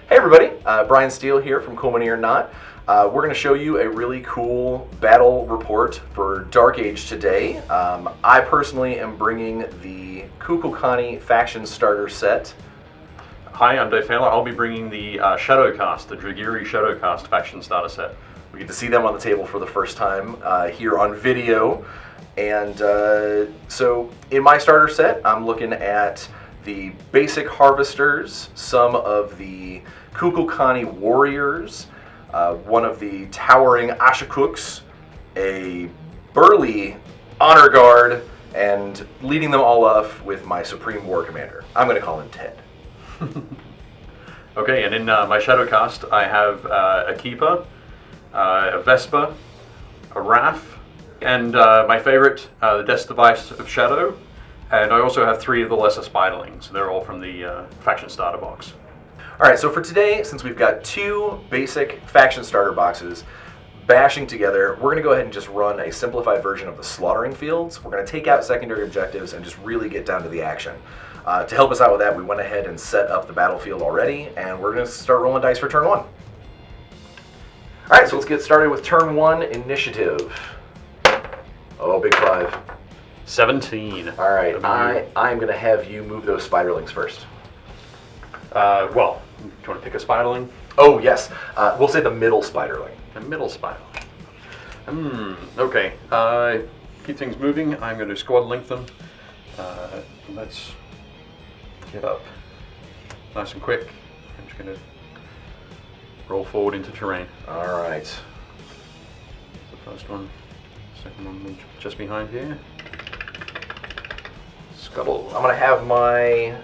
Hey everybody, Bryan Steele here from CMON or Not. We're going to show you a really cool battle report for Dark Age today. I personally am bringing the Kukulkani faction starter set. Hi, I'm Taylor. I'll be bringing the Caste, the Dragyri Caste faction starter set. We get to see them on the table for the first time here on video. And so in my starter set, I'm looking at the basic harvesters, some of the Kukulkani warriors, one of the towering Ashakuks, a burly honor guard, and leading them all off with my supreme war commander. I'm going to call him Ted. Okay, and in my Caste, I have a Keeper, a Vespa, a Wrath, and my favorite, the Death Device of Shadow. And I also have 3 of the lesser Spiderlings. They're all from the faction starter box. Alright, so for today, since we've got 2 basic faction starter boxes bashing together, we're going to go ahead and just run a simplified version of the slaughtering fields. We're going to take out secondary objectives and just really get down to the action. To help us out with that, we went ahead and set up the battlefield already, and we're going to start rolling dice for turn 1. Alright, so let's get started with turn 1 initiative. Oh, big 5. 17. Alright, I'm going to have you move those Spiderlings first. Well, do you want to pick a Spiderling? Oh, yes. We'll say the middle Spiderling. A middle Spiderling. Okay. Keep things moving. I'm going to squad lengthen. Let's get up nice and quick. I'm just going to roll forward into terrain. Alright. The first one. Second one just behind here. Scuttle. I'm going to have my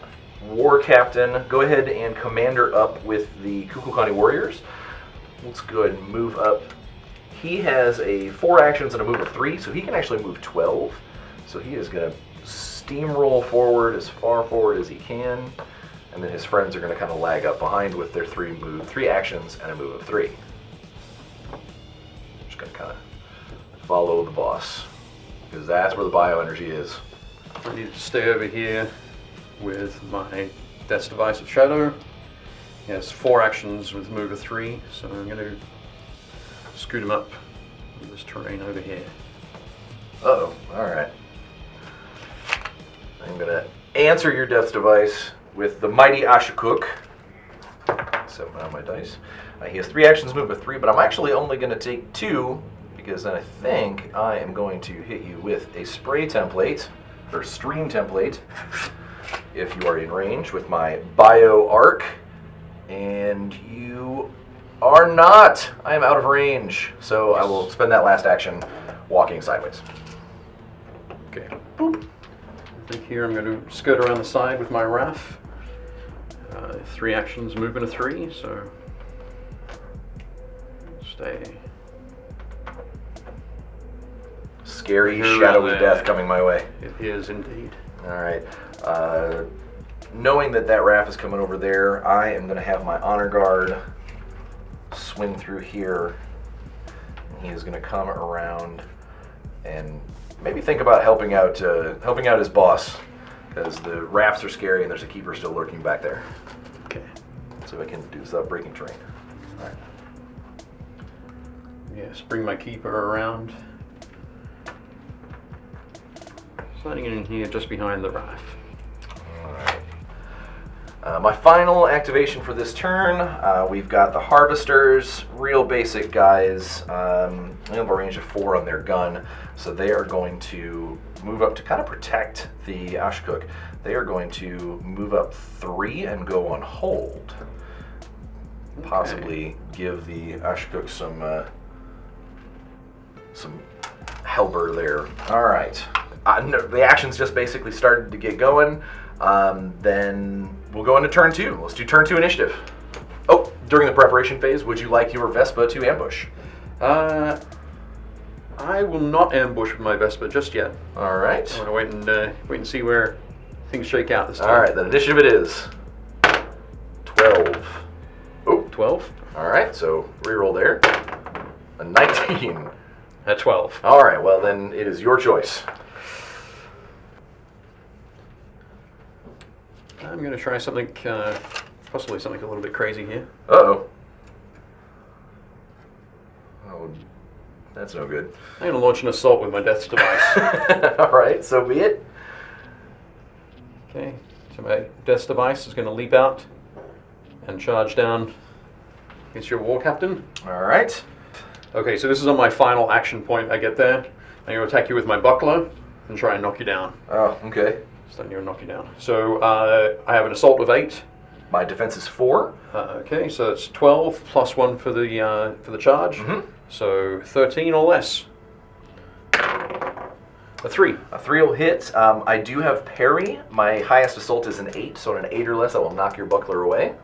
war captain go ahead and commander up with the Kukulkani warriors. Let's go ahead and move up. He has a 4 actions and a move of 3, so he can actually move 12. So he is going to steamroll forward as far forward as he can, and then his friends are going to kind of lag up behind with their 3 actions and a move of 3. Just going to kind of follow the boss, because that's where the bioenergy is. I need to stay over here with my Death Device of Shadow. He has 4 actions with move of 3, so I'm going to scoot him up with this terrain over here. Uh-oh, alright. I'm going to answer your Death Device with the Mighty Ashakuk. 7 on my dice. He has 3 actions, move of 3, but I'm actually only going to take 2, because then I think I am going to hit you with a spray template, or stream template, if you are in range, with my Bio Arc, and you are not. I am out of range, so I will spend that last action walking sideways. Okay. Boop. I think here I'm going to skirt around the side with my Wrath. 3 actions, movement of 3, so stay. Scary, shadowy death coming my way. It is indeed. Alright. Knowing that Wrath is coming over there, I am going to have my Honor Guard swing through here. He is going to come around and maybe think about helping out his boss, because the Wraths are scary and there's a Keeper still lurking back there. Okay. So I can do this without breaking terrain. Alright. Yes, bring my Keeper around. Sliding in here just behind the Wrath. Alright. My final activation for this turn, we've got the Harvesters, real basic guys. They have a range of 4 on their gun, so they are going to move up to kind of protect the Ashkuk. They are going to move up 3 and go on hold. Okay. Possibly give the Ashkuk some helper there. Alright. No, the action's just basically started to get going. Then we'll go into turn 2. Let's do turn 2 initiative. Oh, during the preparation phase, would you like your Vespa to ambush? I will not ambush with my Vespa just yet. All right. I want to wait and see where things shake out this time. All right, then initiative it is. 12. Oh, 12. All right, so reroll there. A 19. At 12. All right, well then it is your choice. I'm going to try something possibly something a little bit crazy here. Uh-oh. Oh, that's no good. I'm going to launch an assault with my Death's Device. All right, so be it. Okay, so my Death's Device is going to leap out and charge down against your War Captain. All right. Okay, so this is on my final action point I get there. I'm going to attack you with my Buckler and try and knock you down. Oh, okay. So I'm going to knock you down. So I have an assault of 8. My defense is 4. Okay, so it's 12 plus 1 for the charge. Mm-hmm. So 13 or less. A 3. A 3 will hit. I do have parry. My highest assault is an 8, so on an 8 or less, I will knock your buckler away.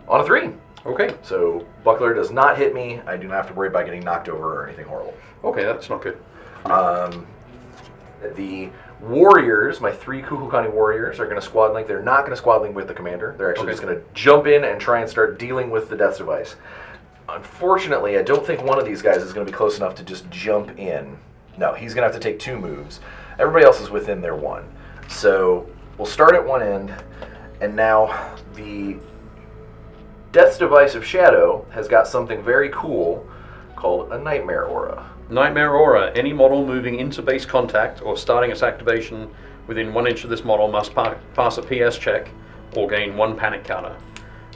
On a 3. Okay. So buckler does not hit me. I do not have to worry about getting knocked over or anything horrible. Okay, that's not good. The warriors, my 3 Kukulkani warriors, are going to squad link. They're not going to squad link with the commander. They're actually just going to jump in and try and start dealing with the Death's Device. Unfortunately, I don't think one of these guys is going to be close enough to just jump in. No, he's going to have to take 2 moves. Everybody else is within their 1. So we'll start at one end, and now the Death's Device of Shadow has got something very cool called a Nightmare Aura. Nightmare Aura. Any model moving into base contact or starting its activation within 1 inch of this model must pass a PS check or gain 1 panic counter.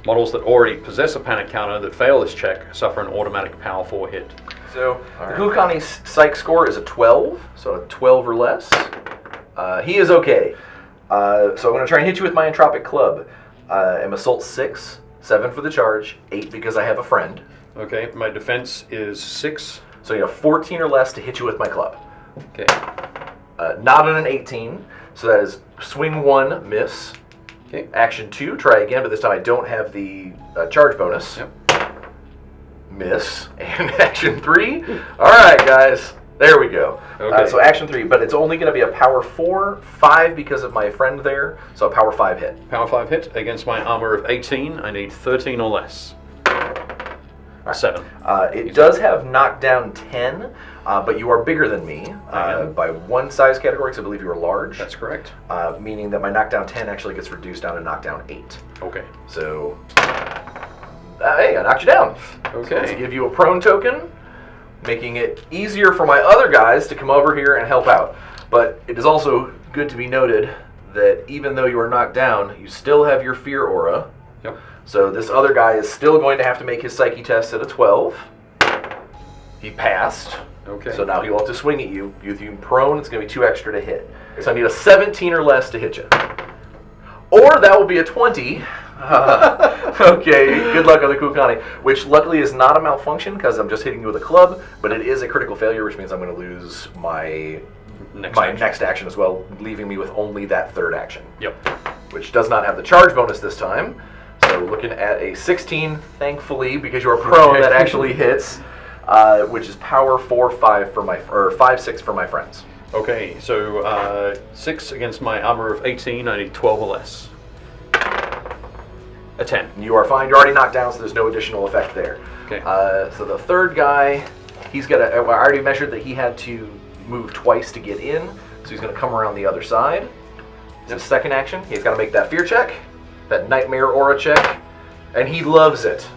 Models that already possess a panic counter that fail this check suffer an automatic power 4 hit. So the Kukulkani's psych score is a 12, so a 12 or less. He is okay. So I'm going to try and hit you with my Entropic Club. I'm assault 6, 7 for the charge, 8 because I have a friend. Okay, my defense is 6. So you have 14 or less to hit you with my club. Okay. Not on an 18, so that is swing 1, miss. Okay. Action 2, try again, but this time I don't have the charge bonus. Yep. Miss. And action 3. All right, guys. There we go. Okay. So action 3, but it's only going to be a power 4, 5 because of my friend there, so a power 5 hit. Power 5 hit against my armor of 18. I need 13 or less. 7. It does have knockdown 10, but you are bigger than me by 1 size category, because I believe you are large. That's correct. Meaning that my knockdown 10 actually gets reduced down to knockdown 8. Okay. So, hey, I knocked you down. Okay. So let's give you a prone token, making it easier for my other guys to come over here and help out. But it is also good to be noted that even though you are knocked down, you still have your fear aura. Yep. So this other guy is still going to have to make his psyche test at a 12. He passed. Okay. So now he'll have to swing at you. With you prone, it's going to be 2 extra to hit. So I need a 17 or less to hit you. Or that will be a 20. Okay, good luck on the Kukulkani, which luckily is not a malfunction because I'm just hitting you with a club, but it is a critical failure, which means I'm going to lose my next action as well, leaving me with only that 3rd action. Yep. Which does not have the charge bonus this time. So looking at a 16, thankfully, because you are prone, that actually hits, which is power 4, 5 for my, or 5, 6 for my friends. Okay, so 6 against my armor of 18. I need 12 or less. A 10. You are fine. You're already knocked down, so there's no additional effect there. Okay. So the 3rd guy, he's got to. I already measured that he had to move twice to get in, so he's going to come around the other side. It's his 2nd action. He's got to make that fear check, that nightmare aura check, and he loves it.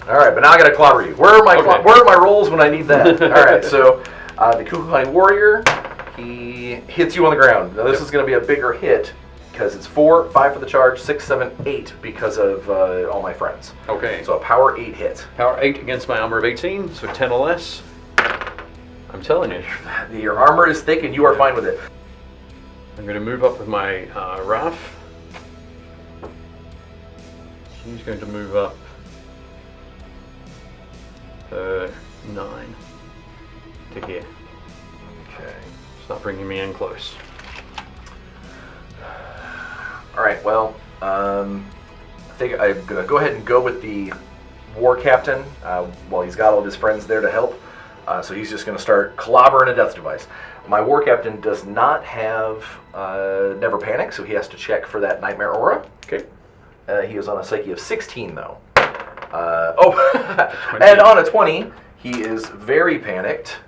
All right, but now I got to clobber you. Where are my rolls when I need that? All right, so the Kukulkani warrior, he hits you on the ground. Now this is going to be a bigger hit because it's 4, 5 for the charge, 6, 7, 8 because of all my friends. Okay. So a power 8 hit. Power 8 against my armor of 18, so 10 or less. I'm telling you. Your armor is thick and you are fine with it. I'm going to move up with my Raf. He's going to move up 9 to here. Okay. Start bringing me in close. All right, well, I think I'm going to go ahead and go with the war captain while he's got all of his friends there to help. So he's just going to start clobbering a Death's Device. My war captain does not have Never Panic, so he has to check for that Nightmare Aura. Okay. He is on a psyche of 16, though. And on a 20, he is very panicked,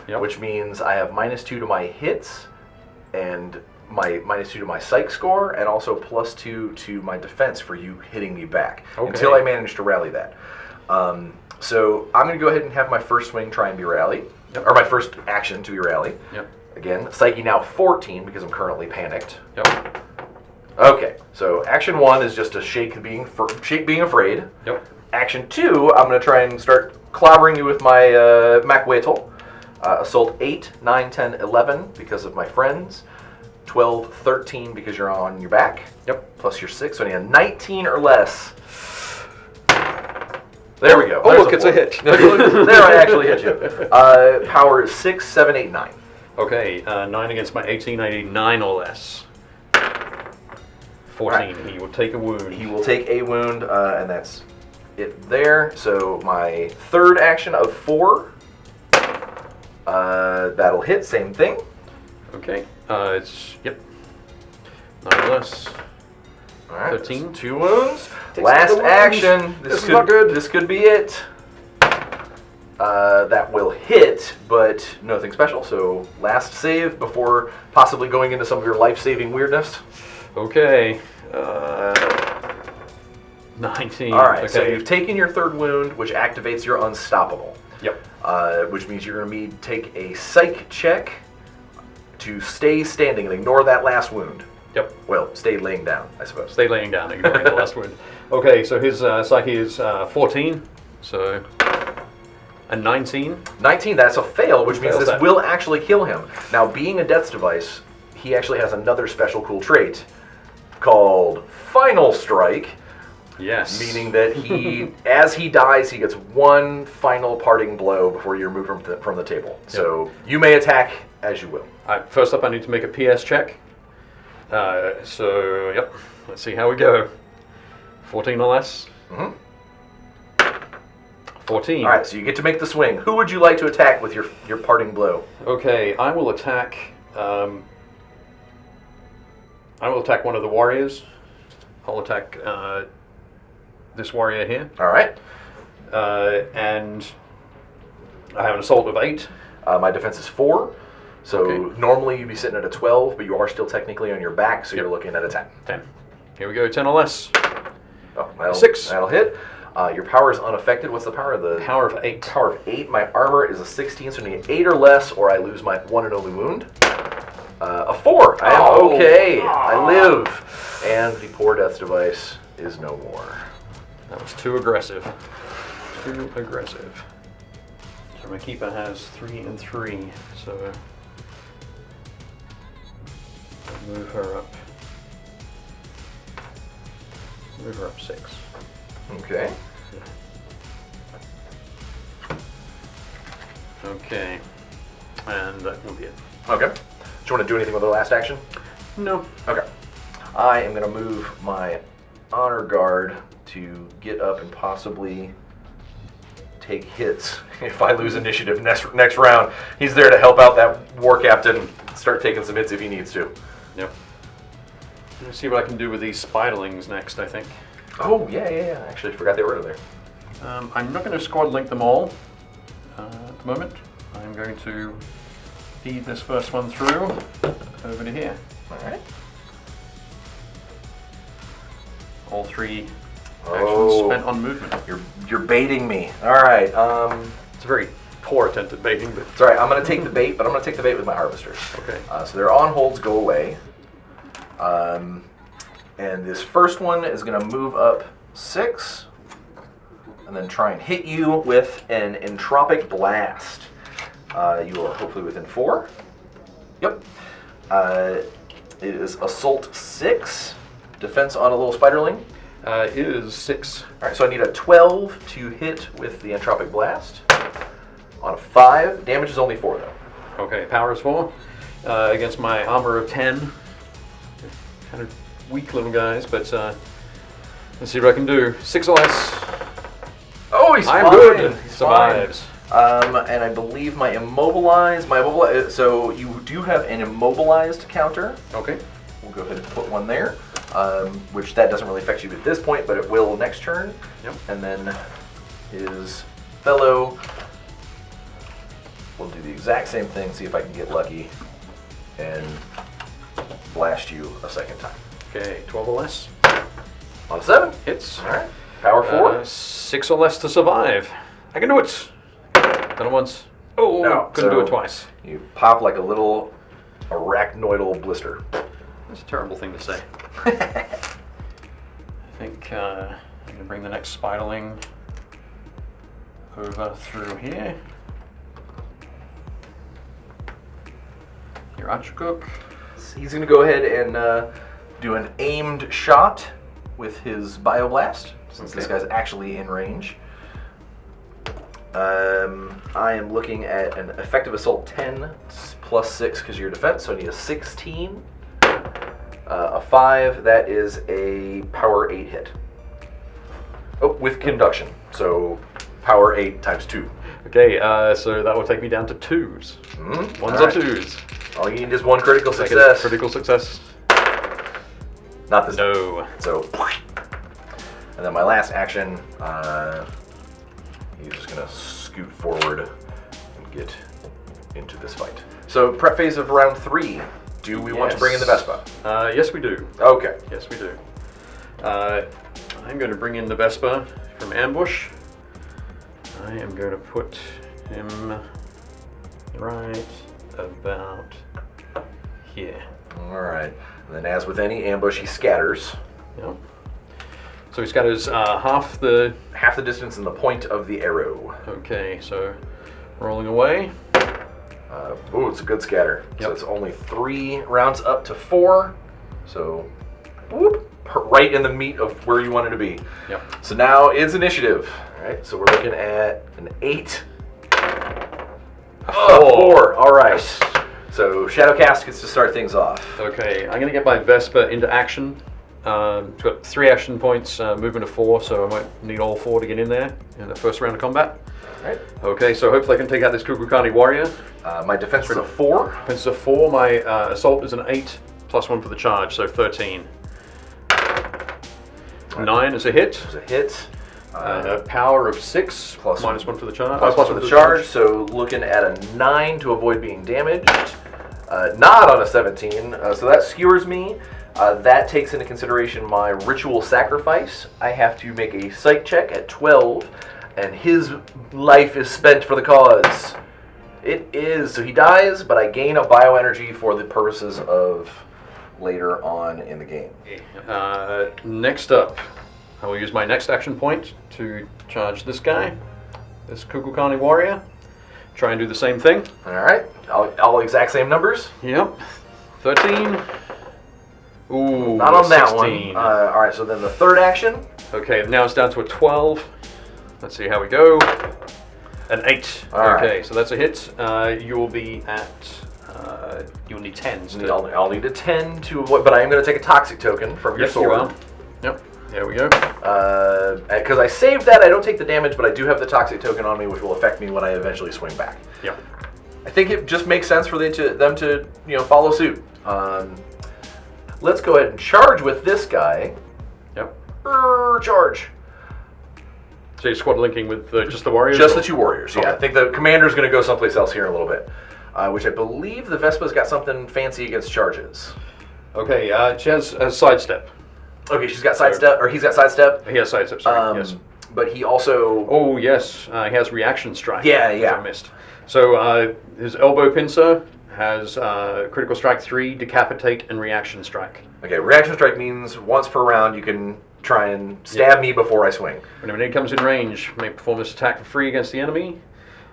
Yep. which means I have -2 to my hits and my -2 to my psych score, and also +2 to my defense for you hitting me back until I manage to rally that. So I'm going to go ahead and have my first swing try and be rally, or my first action to be rally. Yep. Again, psyche now 14 because I'm currently panicked. Yep. Okay, so action 1 is just a shake being afraid. Yep. Action 2, I'm going to try and start clobbering you with my Macwetel. Assault 8, 9, 10, 11 because of my friends. 12, 13 because you're on your back. Yep. Plus your 6, so I need a 19 or less. There we go. Oh, There's look, it's a hit. There, I actually hit you. Power is 6, 7, 8, 9. Okay, 9 against my 18, I need 9 or less. 14, Right. He will take a wound. He will take a wound, and that's it there. So my third action of 4, that'll hit, same thing. Okay, it's, 9 or less. All right, 13. 2 wounds. Takes Last another wound. action. This is not good. This could be it. That will hit, but nothing special. So last save before possibly going into some of your life-saving weirdness. Okay, 19. All right, okay. so you've taken your third wound, which activates your unstoppable. Yep. Which means you're going to take a psych check to stay standing and ignore that last wound. Yep. Well, stay laying down, I suppose. Stay laying down, ignoring the last wound. Okay, so his psyche is 14, so a 19. 19, that's a fail, which means Fails this that. will actually kill him. Now, being a death's device, he actually has another special cool trait called Final Strike, Yes. meaning that he, as he dies, he gets one final parting blow before you remove him from the table. So you may attack as you will. First up, I need to make a PS check. So, yep, let's see how we go. 14 or less. 14. All right, so you get to make the swing. Who would you like to attack with your parting blow? Okay, I will attack. I will attack one of the warriors. I'll attack this warrior here, All right. and I have an assault of 8. My defense is 4. So Okay. normally you'd be sitting at a 12, but you are still technically on your back, so you're Yep. looking at a 10. 10. Here we go, 10 or less. Oh, that'll, 6. That'll hit. Your power is unaffected. What's the power of the... Power of 8. Power of 8. My armor is a 16, so I need 8 or less, or I lose my one and only wound. A 4. I am okay. I live. And the poor death's device is no more. That was too aggressive. Too aggressive. So my keeper has 3 and 3, so I'll move her up. Move her up 6. Okay. Okay. And that will be it. Okay. Do you want to do anything with the last action? No. Okay. I am going to move my honor guard to get up and possibly take hits if I lose initiative next round. He's there to help out that war captain, start taking some hits if he needs to. Yep. Let's see what I can do with these spiderlings next, I think. Oh, yeah. Actually, I forgot they were there. I'm not going to squad link them all at the moment. I'm going to feed this first one through over to here. All right. All 3 actions spent on movement. You're baiting me. All right. It's a very poor attempt at baiting, but It's all right. I'm going to take the bait, but I'm going to take the bait with my harvesters. okay. So their on holds go away. And this first one is going to move up 6 and then try and hit you with an entropic blast. You are hopefully within 4. Yep. It is assault 6, defense on a little spiderling. It is 6. All right, so I need a 12 to hit with the entropic blast. On a 5, damage is only 4 though. Okay, power is 4. Against my armor of 10. Kind of weak little guys, but let's see what I can do. 6 or less. Oh, he's I'm fine. good. He's Survives. fine. And I believe my immobilized, so you do have an immobilized counter. Okay. We'll go ahead and put one there, which that doesn't really affect you at this point, but it will next turn. Yep. And then his fellow will do the exact same thing, see if I can get lucky, and blast you a second time. Okay, 12 or less. On a 7. Hits. All right. Power 4. 6 or less to survive. I can do it. Done it once. Oh, No, couldn't so- do it twice. You pop like a little arachnoidal blister. That's a terrible thing to say. I think I'm going to bring the next spiderling over through here. Your Archcook. He's going to go ahead and do an aimed shot with his Bioblast, since this Okay. guy's actually in range. I am looking at an effective assault 10 plus 6 because of your defense, so I need a 16. A 5, that is a power 8 hit. Oh, with conduction, so power 8 times 2. Okay, so that will take me down to 2s. Mm-hmm. Ones or 2s. All you need is 1 critical Take a success. Critical success. Not this. No. So, and then my last action, he's just gonna scoot forward and get into this fight. So, prep phase of round 3. Do we want to bring in the Vespa? Yes, we do. Okay. Yes, we do. I'm going to bring in the Vespa from ambush. I am going to put him right about here. All right. And then, as with any ambush, he scatters Yep. So he scatters half the... half the distance in the point of the arrow. Okay, so rolling away. Ooh, it's a good scatter. So Yep. it's only 3 rounds up to 4. So, whoop, right in the meat of where you wanted to be. Yep. So now it's initiative. All right, so we're looking at an 8. Oh, 4. All right. So Shadow Caste gets to start things off. Okay, I'm going to get my Vespa into action. It's got 3 action points, movement of 4, so I won't need all 4 to get in there in the first round of combat. All right. Okay, so hopefully I can take out this Kukulkani warrior. My defense is a 4. Defense is a 4, my assault is an 8, plus 1 for the charge, so 13. 9 is a hit. It's a hit. A power of 6, Plus minus 1 for the charge. Plus 1 for the charge. So looking at a 9 to avoid being damaged. Not on a 17. So that skewers me. That takes into consideration my ritual sacrifice. I have to make a psych check at 12, and his life is spent for the cause. It is. So he dies, but I gain a bioenergy for the purposes of later on in the game. Next up, I will use my next action point to charge this guy, this Kukulkani warrior. Try and do the same thing. All right. All exact same numbers. Yep. 13. Ooh, Not on that 16. one. All right. So then the third action. Okay, now it's down to a 12. Let's see how we go. An 8. All right. Okay, so that's a hit. You will be at. You'll need 10s. I'll need a 10 to avoid, but I am going to take a toxic token from your Yes, sword. you are. Yep. There we go. Because I saved that, I don't take the damage, but I do have the toxic token on me, which will affect me when I eventually swing back. Yep. I think it just makes sense for them to follow suit. Let's go ahead and charge with this guy. Yep. Charge. So you're squad linking with just the warriors? Just or- the 2 warriors. Yeah, Okay. I think the commander's going to go someplace else here in a little bit. Which I believe the Vespa's got something fancy against charges. Okay, she has a sidestep. Okay, she's got sidestep, or he's got sidestep. He has sidestep, sorry. Yes. But he also. Oh, yes. He has reaction strike. Yeah, which yeah. I missed. So his elbow pincer has critical strike 3, decapitate, and reaction strike. Okay, reaction strike means once per round you can try and stab me before I swing. When an enemy comes in range, may perform this attack for free against the enemy.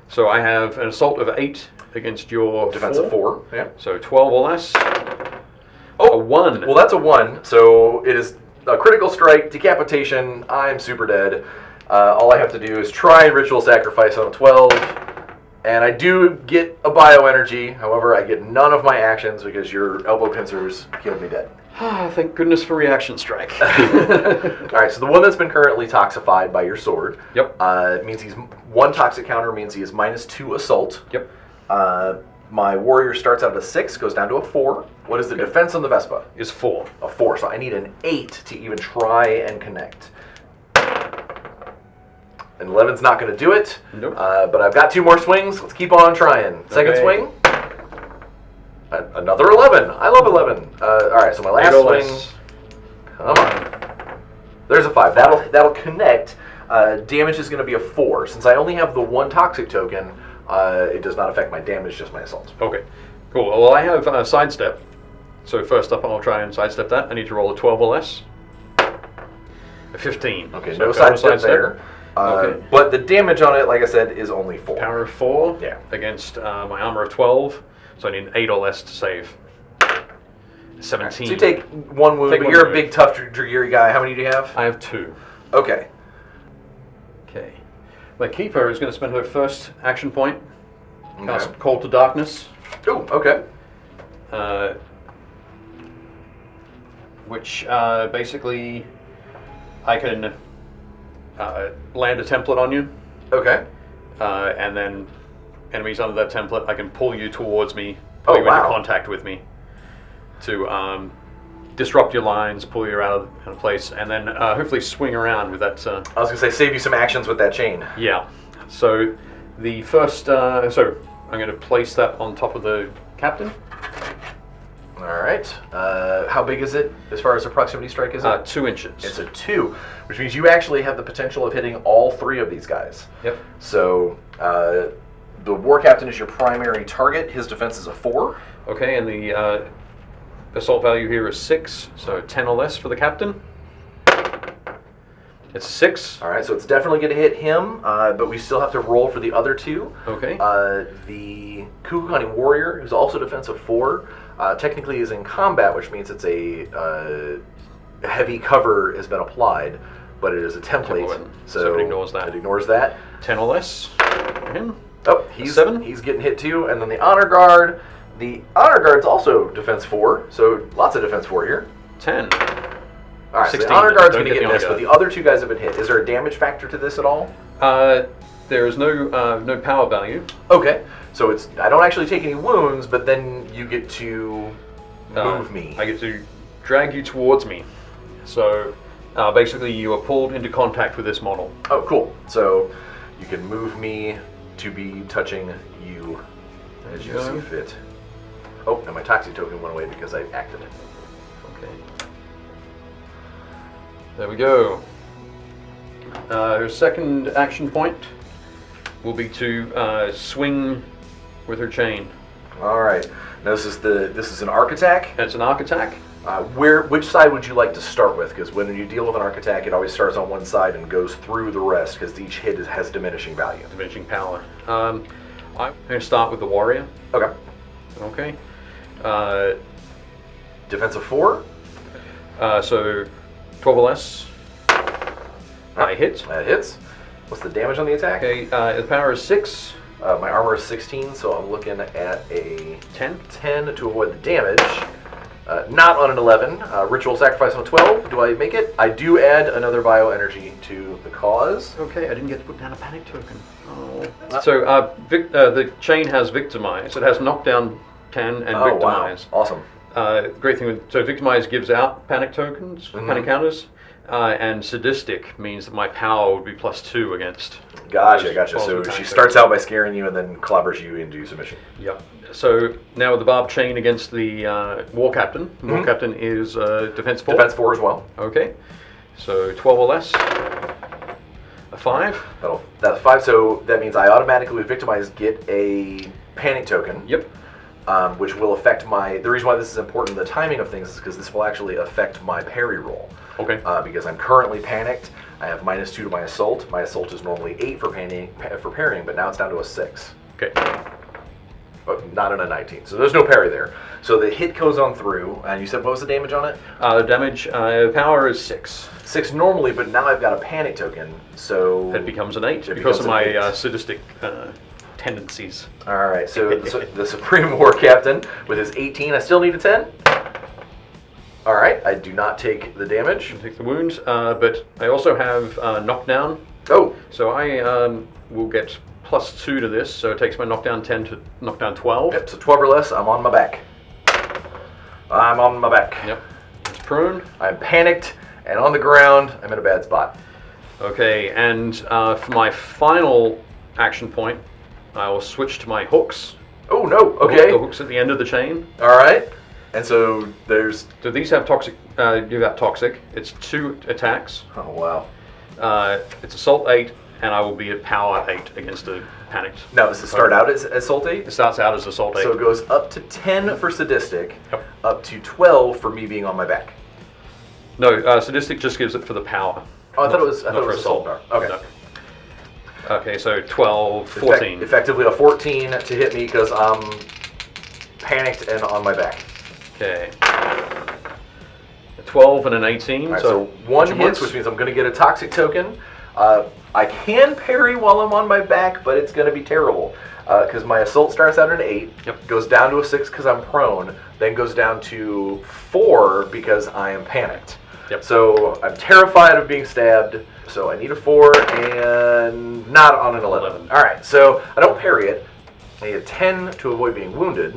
So I have an assault of 8 against your Defense of 4. Yeah. So 12 or less. Oh, A 1. Well, that's a 1. So it is a critical strike, decapitation. I'm super dead. All I have to do is try and ritual sacrifice on a 12. And I do get a bioenergy. However, I get none of my actions because your elbow pincers killed me dead. Thank goodness for reaction strike. All right, so the one that's been currently toxified by your sword. Yep. It means he's 1 toxic counter, means he is -2 assault. Yep. My warrior starts out at a 6, goes down to a 4. What is the defense on the Vespa? Is 4. A 4, so I need an 8 to even try and connect. And 11's not going to do it. Nope. But I've got 2 more swings. Let's keep on trying. Second Okay. swing. Another 11. I love 11. All right, so my last 8 or swing. less. Come on. There's a 5. That'll connect. Damage is going to be a 4. Since I only have the 1 toxic token, it does not affect my damage, just my assault. Okay, cool. Well, I have sidestep. So first up, I'll try and sidestep that. I need to roll a 12 or less. A 15. Okay, so no sidestep there. Okay. But the damage on it, like I said, is only 4. Power of 4 Yeah. against my armor of 12. So I need an 8 or less to save. 17. So you take 1 wound, but you're a big, tough Dragyri guy. How many do you have? I have 2. Okay. Okay. My keeper is going to spend her first action point. Cast Okay. Call to Darkness. Ooh, okay. Which basically I can land a template on you, Okay. and then enemies under that template, I can pull you towards me, Oh, pull you into wow. contact with me to disrupt your lines, pull you out of place, and then hopefully swing around with that. I was going to say, save you some actions with that chain. Yeah. So the first, so I'm going to place that on top of the captain. All right. How big is it as far as a proximity strike is it? 2 inches. It's a 2, which means you actually have the potential of hitting all 3 of these guys. Yep. So the war captain is your primary target. His defense is a 4. Okay, and the assault value here is 6, so 10 or less for the captain. It's 6. All right, so it's definitely going to hit him, but we still have to roll for the other 2. Okay. The Kukulkani warrior, who's also defense of 4, technically is in combat, which means it's a heavy cover has been applied, but it is a template, Template. so So it ignores that. It ignores that. 10 or less for him. Oh, he's 7. He's getting hit too, and then the honor guard. The honor guard's also defense 4, so lots of defense 4 here. 10. All right, so 16. the honor guard's Don't going to get get the missed, honor but the guard. other 2 guys have been hit. Is there a damage factor to this at all? There is no power value. Okay, so it's I don't actually take any wounds, but then you get to move me. I get to drag you towards me. So basically you are pulled into contact with this model. Oh, cool. So you can move me to be touching you as you see fit. Oh, and my toxic token went away because I acted. Okay. There we go. Her second action point will be to swing with her chain. All right. Now this is an arc attack. It's an arc attack. Which side would you like to start with? Because when you deal with an arc attack, it always starts on one side and goes through the rest because each hit has diminishing value. Diminishing power. I'm going to start with the warrior. Okay. Okay. Defensive 4. So 12 or less. I hit. That hits. What's the damage on the attack? Okay. The power is 6. My armor is 16, so I'm looking at a 10. 10 to avoid the damage. Not on an 11. Ritual sacrifice on a 12. Do I make it? I do add another bioenergy to the cause. Okay, I didn't get to put down a panic token. Oh. So the chain has victimize. It has knockdown 10 and victimize. Wow. Awesome. Great thing with victimize gives out panic tokens, panic counters, and sadistic means that my power would be +2 against. Gotcha. those So panic she tokens. starts out by scaring you and then clobbers you into submission. Yep. So now with the barbed chain against the war captain. The war captain is defense 4. Defense 4 as well. Okay. So 12 or less. A 5. That's 5. So that means I automatically with victimize get a panic token. Yep. Which will affect my. The reason why this is important, the timing of things, is because this will actually affect my parry roll. Okay. Because I'm currently panicked, I have -2 to my assault. My assault is normally 8 for parrying, but now it's down to a 6. Okay. But not in a 19. So there's no parry there. So the hit goes on through, and you said what was the damage on it? Damage power is 6. 6 normally, but now I've got a panic token, so It becomes an 8 It because becomes of an my 8. sadistic tendencies. All right. So the Supreme War Captain with his 18, I still need a 10. All right. I do not take the damage. Take the wounds, but I also have knockdown. Oh, So I will get +2 to this, so it takes my knockdown 10 to knockdown 12. yep. So 12 or less, I'm on my back. I'm on my back. Yep. It's prone. I'm panicked and on the ground. I'm in a bad spot. Okay, and for my final action point, I will switch to my hooks. Oh no. Okay. The hook's at the end of the chain. All right. And so there's. Do these have toxic? Do that toxic? It's 2 attacks. Oh wow. It's assault 8, and I will be at power 8 against a panicked. Now does it start out as assault 8? It starts out as assault 8. So it goes up to 10 for sadistic, Yep. up to 12 for me being on my back. No, sadistic just gives it for the power. Oh, I thought it was for assault power. Okay. No. Okay, so 12, 14. Effectively a 14 to hit me because I'm panicked and on my back. Okay. A 12 and an 18. All right, so one two hits, wounds. which means I'm going to get a toxic token. I can parry while I'm on my back, but it's going to be terrible because my assault starts out at an 8, Yep. goes down to a 6 because I'm prone, then goes down to 4 because I am panicked. Yep. So I'm terrified of being stabbed, so I need a 4 and not on an 11. All right, so I don't parry it. I need a 10 to avoid being wounded.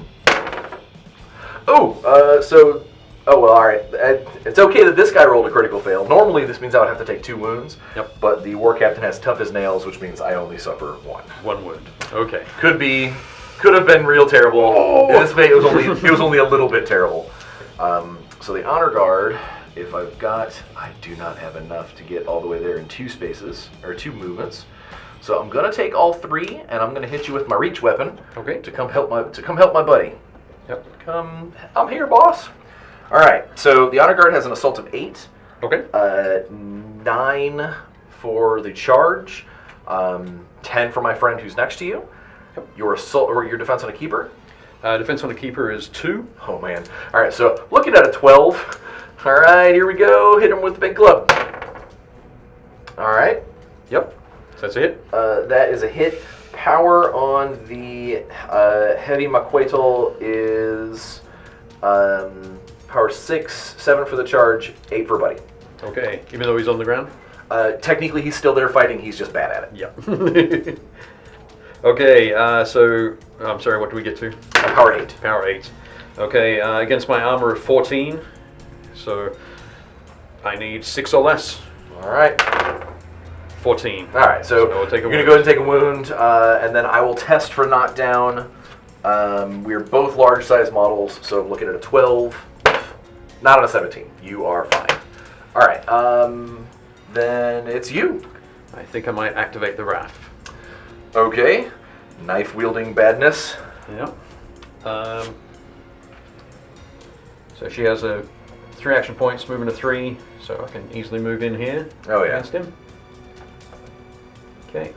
Oh, oh well, all right. It's okay that this guy rolled a critical fail. Normally this means I would have to take 2 wounds. Yep. But the war captain has tough as nails, which means I only suffer 1. 1 wound. Okay. Could have been real terrible. Oh. In this way, it was only a little bit terrible. So the honor guard, if I do not have enough to get all the way there in 2 spaces or 2 movements. So I'm gonna take all 3, and I'm gonna hit you with my reach weapon. Okay. To come help my buddy. Yep. I'm here, boss. All right. So the honor guard has an assault of 8. Okay. 9 for the charge. 10 for my friend who's next to you. Yep. Your assault or your defense on a keeper. Defense on the keeper is 2. Oh man. All right. So looking at a 12. All right. Here we go. Hit him with the big club. All right. Yep. So that's a hit. That is a hit. Power on the heavy maquetal is power 6, 7 for the charge, 8 for buddy. Okay. Even though he's on the ground? Technically, he's still there fighting. He's just bad at it. Yep. Okay, so, I'm sorry, what do we get to? Power 8. Power 8. Okay, against my armor of 14, so I need 6 or less. All right. 14. All right, so I'll take a you're going to wound. go ahead and take a wound, and then I will test for knockdown. We're both large-sized models, so I'm looking at a 12. Not on a 17. You are fine. All right, then it's you. I think I might activate the Wrath. Okay. Knife-wielding badness. Yep. So she has 3 action points, moving to 3, so I can easily move in here against him. Okay.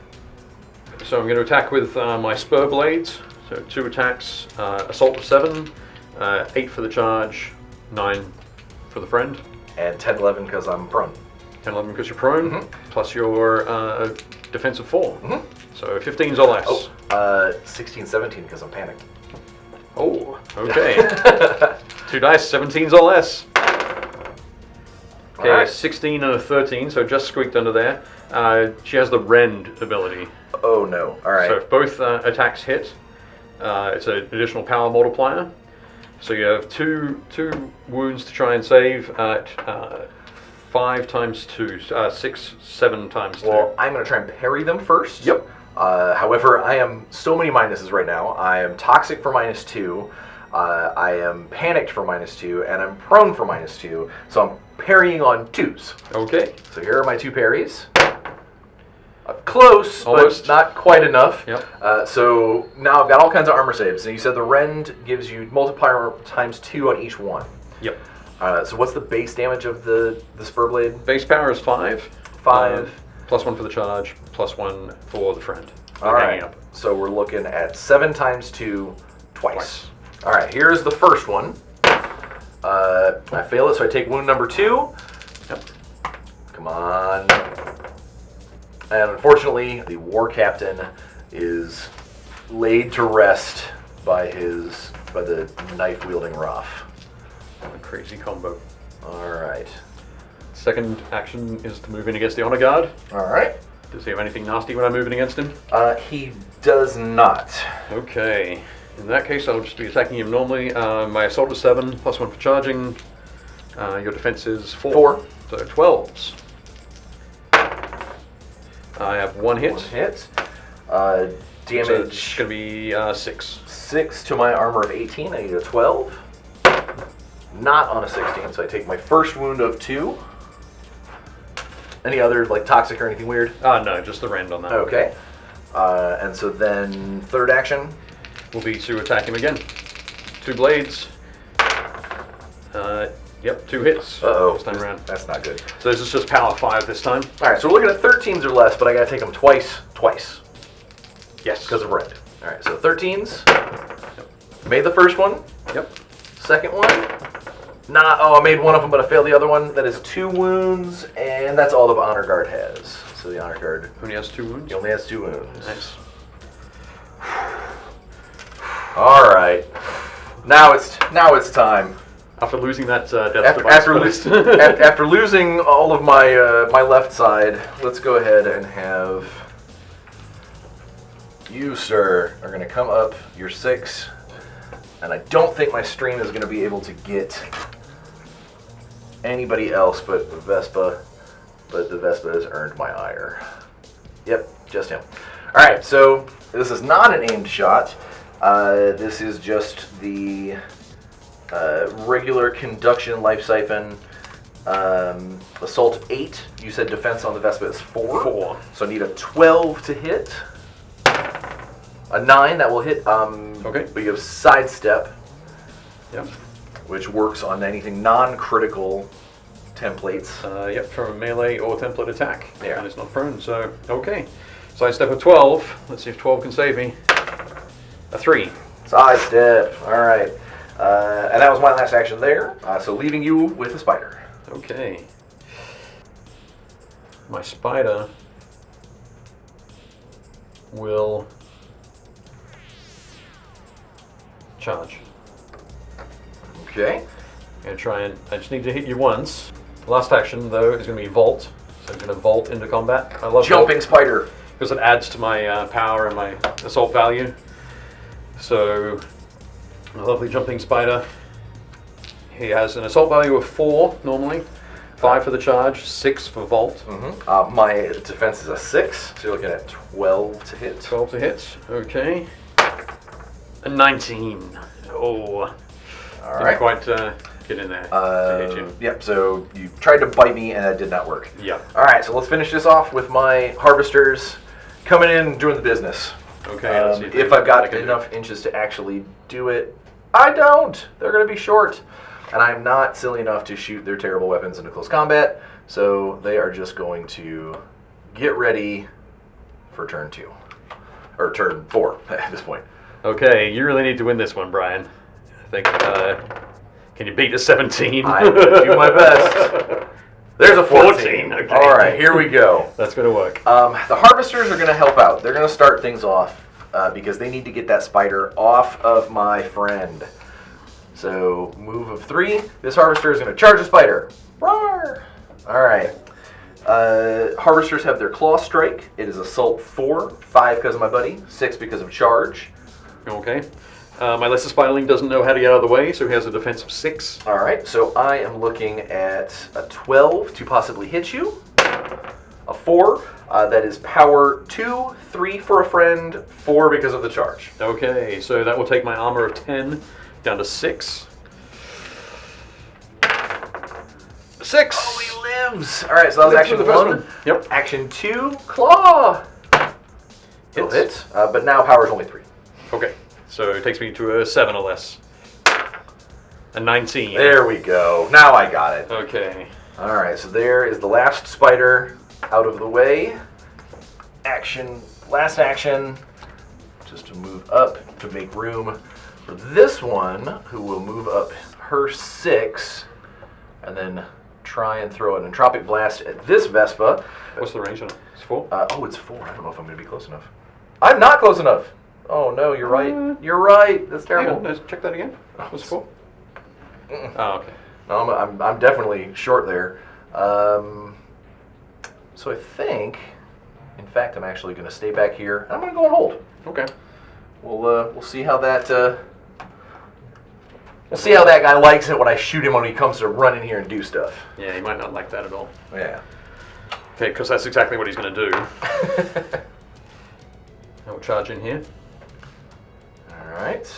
So I'm going to attack with my spur blades. So 2 attacks, assault of 7, 8 for the charge, 9 for the friend. And 10, 11 because I'm prone. 10, 11 because you're prone, plus your defense of 4. Mhm. So 15s or less. Oh, 16, 17 because I'm panicked. Oh, okay. 2 dice, 17s or less. Okay, Alright. 16 and a 13, so just squeaked under there. She has the rend ability. Oh no. All right. So if both attacks hit, it's an additional power multiplier. So you have two wounds to try and save at 5 times 2, 6, 7 times 2. Well, I'm going to try and parry them first. Yep. However, I am so many minuses right now. I am toxic for -2. I am panicked for -2, and I'm prone for -2. So I'm parrying on 2s. Okay. So here are my 2 parries. Close, Almost. but not quite enough. Yep. So now I've got all kinds of armor saves. And you said the rend gives you multiplier times 2 on each one. Yep. So what's the base damage of the spur blade? Base power is 5. 5. Plus 1 for the charge, plus 1 for the friend. All Hanging right. up. So we're looking at 7 times 2 twice. All right. Here's the first one. I fail it, so I take wound number 2. Yep. Come on. And unfortunately, the war captain is laid to rest by the knife-wielding Roth. A crazy combo. All right. Second action is to move in against the honor guard. All right. Does he have anything nasty when I'm moving against him? He does not. Okay. In that case, I'll just be attacking him normally. My assault is 7, plus 1 for charging. Your defense is 4. 4. So 12s. I have 1 hit. 1 hit. So it's Damage going to be 6. 6 to my armor of 18. I need a 12. Not on a 16, so I take my first wound of 2. Any other, like, toxic or anything weird? No, just the rend on that. Okay. And so then, third action. Will be to attack him again. 2 blades. Yep, 2 hits. Uh-oh. This time around. That's not good. So this is just power 5 this time. Alright, so we're looking at 13s or less, but I gotta take them twice. Yes. Because of red. Alright, so 13s. Yep. Made the first one. Yep. Second one. I made one of them, but I failed the other one. That is 2 wounds, and that's all the Honor Guard has. So the Honor Guard Only has 2 wounds? he only has 2 wounds. Nice. Alright. Now it's time. After losing that death After losing all of my my left side, let's go ahead and have you, sir, are going to come up. You're 6, and I don't think my stream is going to be able to get anybody else but Vespa. But the Vespa has earned my ire. Yep, just him. All right, so this is not an aimed shot. This is just the regular conduction life siphon. Assault 8. You said defense on the Vespa is 4. 4. So I need a 12 to hit. A 9 that will hit. Okay. But you have sidestep, Yep. which works on anything non-critical templates. Yep, from a melee or template attack. Yeah. And it's not prone, so okay. Sidestep of 12. Let's see if 12 can save me. A 3. Sidestep. All right. And that was my last action there. So leaving you with a spider. Okay. My spider will charge. Okay. I'm going to try and... I just need to hit you once. Last action, though, is going to be Vault. So I'm going to Vault into combat. I love Jumping spider. because it adds to my power and my assault value. So, a lovely jumping spider. He has an assault value of 4 normally, 5 for the charge, 6 for Vault. Mm-hmm. My defense is a 6, so you're looking at 12 to hit. 12 to hit, okay. A 19. Oh, All didn't right. quite get in there to hit you. Yep, so you tried to bite me and that did not work. Yeah. All right, so let's finish this off with my harvesters coming in and doing the business. Okay, let's see if I've got enough inches to actually do it. I don't. They're going to be short. And I'm not silly enough to shoot their terrible weapons into close combat, so they are just going to get ready for turn 2. Or turn 4 at this point. Okay, you really need to win this one, Brian. I think, can you beat a 17? I'm going to do my best. There's a 14. Okay. All right, here we go. That's going to work. The harvesters are going to help out. They're going to start things off because they need to get that spider off of my friend. So, move of 3. This harvester is going to charge the spider. Roar! All right. Harvesters have their claw strike. It is assault 4, 5 because of my buddy, 6 because of charge. Okay. My lesser spiderling doesn't know how to get out of the way, so he has a defense of 6. All right, so I am looking at a 12 to possibly hit you. A 4, that is power 2, 3 for a friend, 4 because of the charge. Okay, so that will take my armor of 10 down to 6. 6! Oh, he lives! All right, so that was action the first 1. one. Yep. Action 2, claw! Hits. But now power is only 3. Okay, so it takes me to a 7 or less. A 19. There we go. Now I got it. Okay. All right, so there is the last spider out of the way. Last action, just to move up to make room for this one, who will move up her 6, and then try and throw an entropic blast at this Vespa. What's the range on it? It's 4? It's 4. I don't know if I'm going to be close enough. I'm not close enough. Oh no, you're right. You're right. That's terrible. Hang on, let's check that again. What's 4? Oh, okay. No, I'm definitely short there. So I think, in fact, I'm actually going to stay back here. I'm going to go and hold. Okay. We'll see how that guy likes it when I shoot him when he comes to run in here and do stuff. Yeah, he might not like that at all. Yeah. Okay, because that's exactly what he's going to do. will charge in here. All right.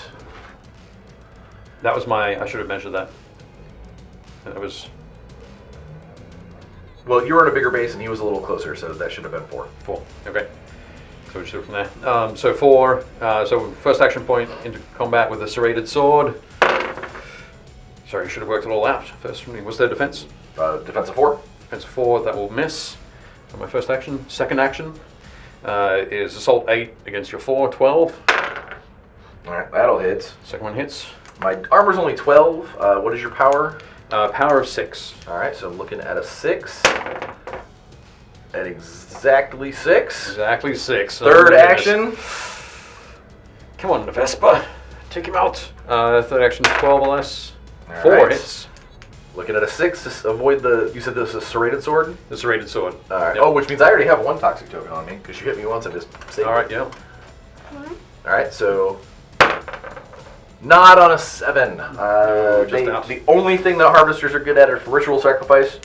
That was I should have measured that. That was... Well, you were in a bigger base and he was a little closer, so that should have been 4. 4. Okay. So we just do it from there. So 4. So first action point into combat with a serrated sword. Sorry, you should have worked it all out. First for me. What's their defense? Defense of 4. Defense of 4. That will miss. On my first action. Second action is assault 8 against your 4. 12. All right, that'll hit. Second one hits. My armor's only 12. What is your power? Power of 6. All right, so I'm looking at a 6. At exactly 6. Exactly 6. Third action. Come on, Vespa. Take him out. Third action, 12 or less. All 4 right. hits. Looking at a 6 to avoid the... You said this is a serrated sword? The serrated sword. All right. Yep. Oh, which means I already have 1 toxic token on me, because you hit me once and just saved All right, me. yeah. All right, so... Not on a 7. Just out. The only thing that harvesters are good at are for ritual sacrifice.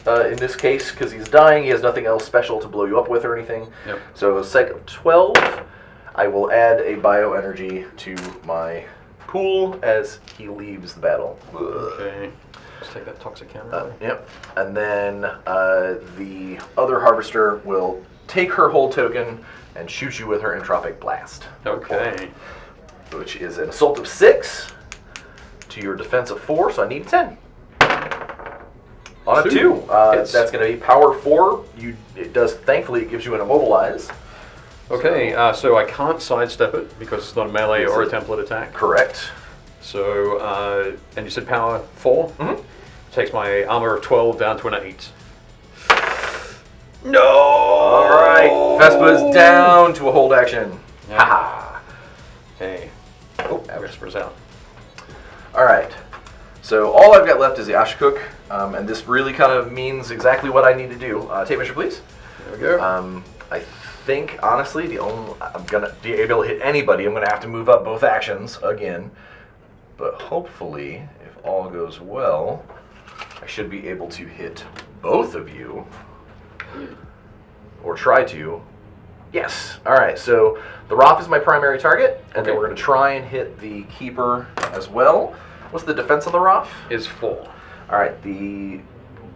In this case, because he's dying, he has nothing else special to blow you up with or anything. Yep. So, sec of 12, I will add a bioenergy to my pool as he leaves the battle. Okay. Let's take that toxic counter away. Yep. And then the other harvester will take her hold token and shoot you with her entropic blast. Okay. Which is an assault of 6 to your defense of 4, so I need 10. On a 2, that's going to be power 4. Thankfully, it gives you an immobilize. Okay, so I can't sidestep it because it's not a melee or a template attack. Correct. So, and you said power 4? Mm-hmm. Takes my armor of 12 down to an 8. No! All right, Vespa's down to a hold action. Yeah. Ha! Okay. Oh, Vespa's out. All right. So all I've got left is the Ashcook, and this really kind of means exactly what I need to do. Tape measure, please. There we go. I think, honestly, I'm going to be able to hit anybody. I'm going to have to move up both actions again. But hopefully, if all goes well, I should be able to hit both of you. Or try to. Yes. All right, so the Roth is my primary target, and then we're going to try and hit the Keeper as well. What's the defense on the Roth? Is 4. All right, the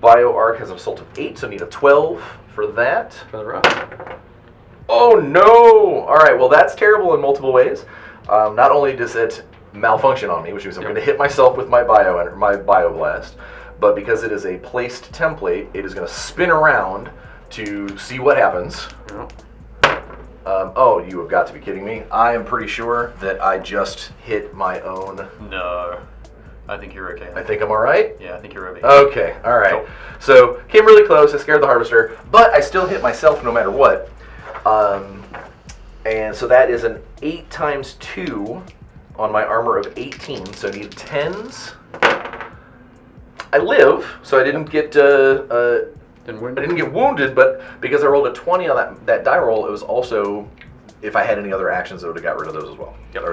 Bio Arc has an assault of 8, so I need a 12 for that. For the rough. Oh no! All right, well that's terrible in multiple ways. Not only does it malfunction on me, which means I'm going to hit myself with my Bio Blast, but because it is a placed template, it is going to spin around to see what happens. Yep. Oh, you have got to be kidding me. I am pretty sure that I just hit my own. No. I think you're okay. I think I'm all right? Yeah, I think you're okay. Okay, all right. Cool. So, came really close. I scared the harvester, but I still hit myself no matter what. And so that is an 8 times 2 on my armor of 18, so I need 10s. I live, so I didn't get Didn't get wounded, but because I rolled a 20 on that die roll, it was also, if I had any other actions, I would have got rid of those as well. Yep. Or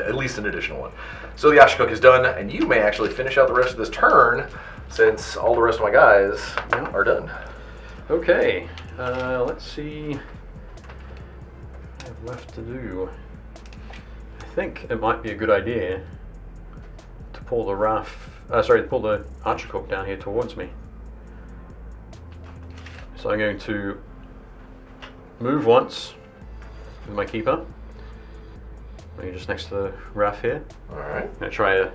at least an additional one. So the Ashcook is done, and you may actually finish out the rest of this turn, since all the rest of my guys are done. Okay, let's see what I have left to do. I think it might be a good idea to pull the pull the Archer Cook down here towards me. So I'm going to move once with my Keeper. Maybe just next to the Raff here. All right. I'm going to try a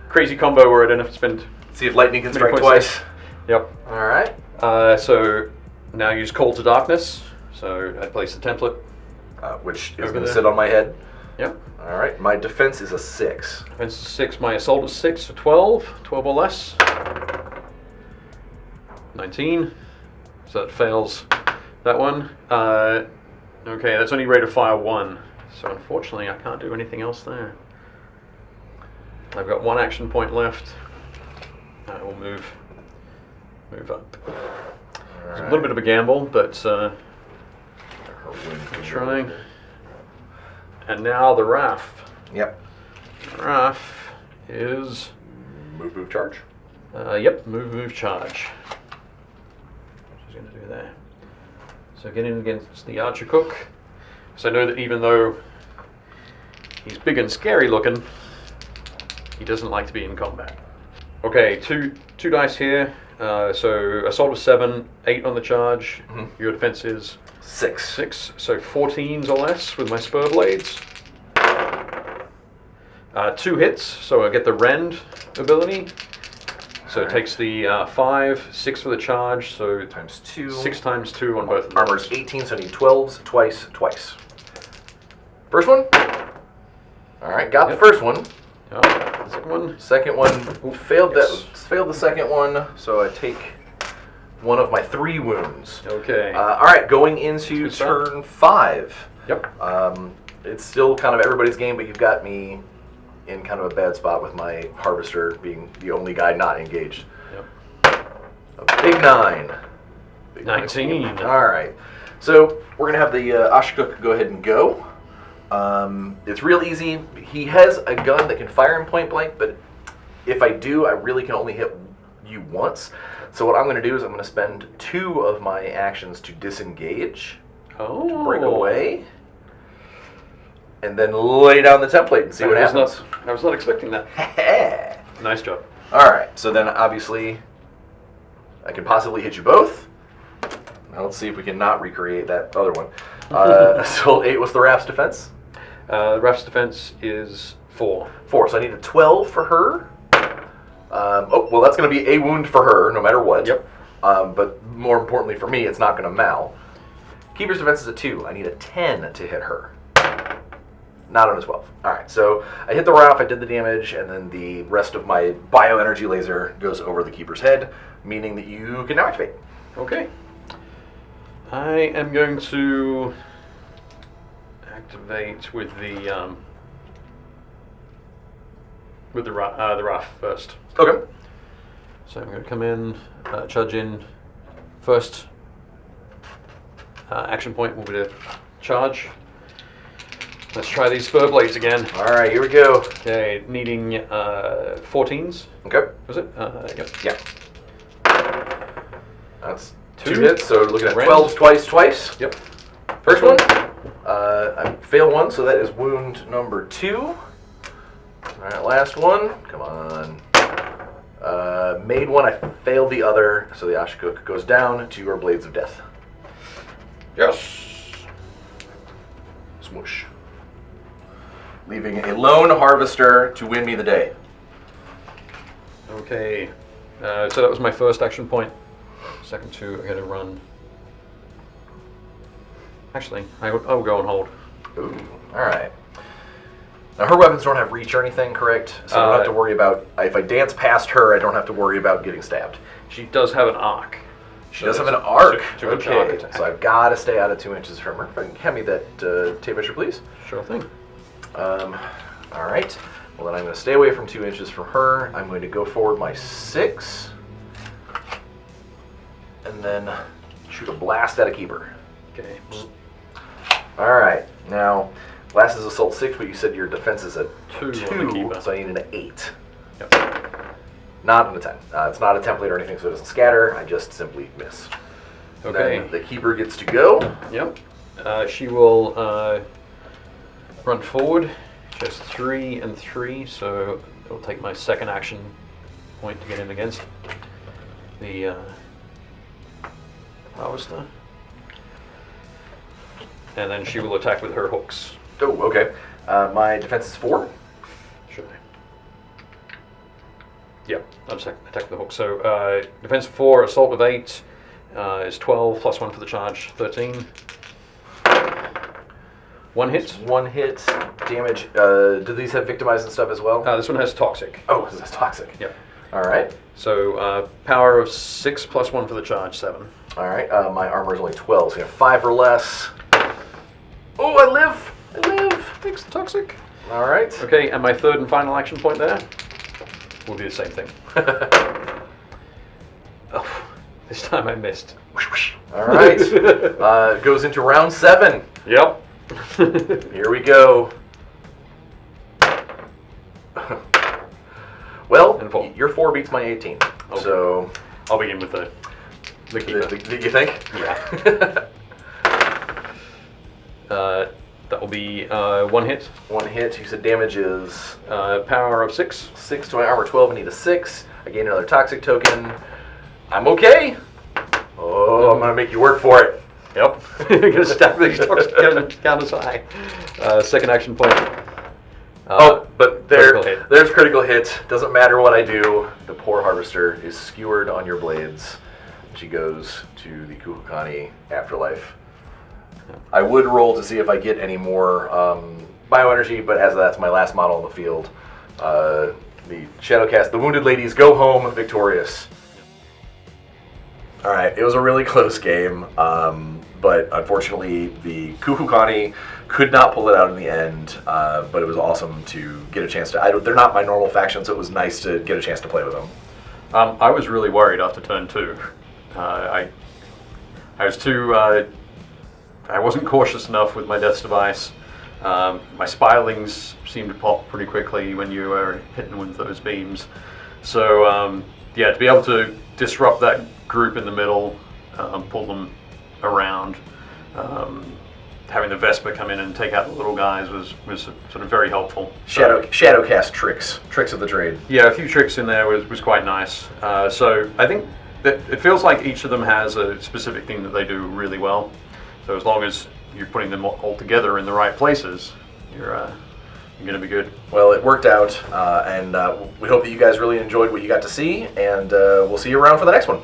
crazy combo where I don't have to spend... See if lightning can strike points twice. Yep. All right. So now use Call to Darkness. So I place the template. Which is Over going to there. sit on my head. Yep. All right. My defense is a 6. Defense is 6. My assault is 6, so 12. 12 or less. 19. So that fails that one. Okay, that's only rate of fire 1. So unfortunately, I can't do anything else there. I've got 1 action point left. I will move up. It's a little bit of a gamble, but trying. And now the Raff. Yep. Raff is... Move, charge. Yep, move, charge. She's going to do there. So getting against the Archer Cook. So I know that even though he's big and scary looking, he doesn't like to be in combat. Okay, two dice here. So assault of 7, 8 on the charge. Mm-hmm. Your defense is 6. 6. So 14s or less with my spur blades. 2 hits, so I get the rend ability. So it takes the 5, 6 for the charge. So times 2. 6 times 2 on both of them. Armor's 18, so I need 12s twice. First one. All right, got the first one. Oh, the second one. Second one failed. Yes. Failed the second one, so I take one of my 3 wounds. Okay. All right, going into turn 5. Yep. It's still kind of everybody's game, but you've got me in kind of a bad spot with my harvester being the only guy not engaged. Yep. A big 9. Big 19. All right. So we're going to have the Ashkuk go ahead and go. It's real easy. He has a gun that can fire in point blank, but if I do, I really can only hit you once. So what I'm going to do is I'm going to spend 2 of my actions to disengage, to break away, and then lay down the template and see what happens. I was not expecting that. Nice job. All right, so then obviously I can possibly hit you both. Now let's see if we can not recreate that other one. Assault 8, what's the Raft's defense? The Raft's defense is 4. 4, so I need a 12 for her. Well, that's going to be a wound for her, no matter what. Yep. But more importantly for me, it's not going to mal. Keeper's defense is a 2. I need a 10 to hit her. Not on a 12. All right, so I hit the Raft, I did the damage, and then the rest of my bioenergy laser goes over the Keeper's head, meaning that you can now activate. Okay. I am going to activate with the Raft first. Okay. So I'm going to come in, charge in. First action point will be to charge. Let's try these spur blades again. All right, here we go. Okay, needing 14s. Okay. Was it? Yep. Yeah. That's 2 2 hits, so looking at 12s twice. Yep. First one, I fail 1, so that is wound number 2. All right, last one. Come on. Made 1, I failed the other, so the Ashkuk goes down to your blades of death. Yes. Smoosh. Leaving a lone harvester to win me the day. Okay. So that was my first action point. Second 2, I gotta run. Actually, I will go and hold. Ooh, alright. Now her weapons don't have reach or anything, correct? So I don't have to worry about, if I dance past her, I don't have to worry about getting stabbed. She does have an arc. She does have an arc. Okay, so I've got to stay out of 2 inches from her. If I can hand me that tape measure, please. Sure thing. Alright. Well, then I'm going to stay away from 2 inches from her. I'm going to go forward my 6. And then shoot a blast at a Keeper. Okay. Alright. Now, blast is assault 6, but you said your defense is a 2, on the Keeper. so I need an 8. Yep. Not an 10. It's not a template or anything, so it doesn't scatter. I just simply miss. Okay. Then the Keeper gets to go. Yep. She will run forward. She has 3 and 3, so it'll take my second action point to get in against the harvester. And then she will attack with her hooks. Oh, okay. My defense is 4. Should I? Yep, I'll just attack with the hook. So defense 4, assault with 8 is 12, plus 1 for the charge, 13. 1 hit. 1 hit. Damage. Do these have victimize and stuff as well? This one has toxic. Oh, this is toxic. Yep. All right. So power of 6 plus 1 for the charge, 7. All right. My armor is only 12, so you have 5 or less. Oh, I live. I live. Thanks, toxic. All right. Okay, and my third and final action point there will be the same thing. Oh, this time I missed. All right. Goes into round 7. Yep. Here we go. Well, your 4 beats my 18. Okay. So I'll begin with the Keeper. You think? Yeah. be 1 hit. 1 hit. You said damage is Power of 6. 6 to my armor 12. I need a 6. I gain another toxic token. I'm okay. Oh, I'm gonna make you work for it. Yep. You're gonna stack these toxic counters high. Second action point. But there's critical hit. Doesn't matter what I do. The poor harvester is skewered on your blades. She goes to the Kukulkani afterlife. I would roll to see if I get any more bioenergy, but as that's my last model in the field, the Shadowcast, the wounded ladies go home victorious. All right, it was a really close game, but unfortunately the Kukulkani could not pull it out in the end, but it was awesome to get a chance to... they're not my normal faction, so it was nice to get a chance to play with them. I was really worried after turn 2. I was too... I wasn't cautious enough with my Death's Device. My Spilings seemed to pop pretty quickly when you were hitting with those beams. So, yeah, to be able to disrupt that group in the middle, pull them around, having the Vesper come in and take out the little guys was sort of very helpful. Shadowcast tricks of the trade. Yeah, a few tricks in there was quite nice. So I think that it feels like each of them has a specific thing that they do really well. So as long as you're putting them all together in the right places, you're going to be good. Well, it worked out, and we hope that you guys really enjoyed what you got to see, and we'll see you around for the next one.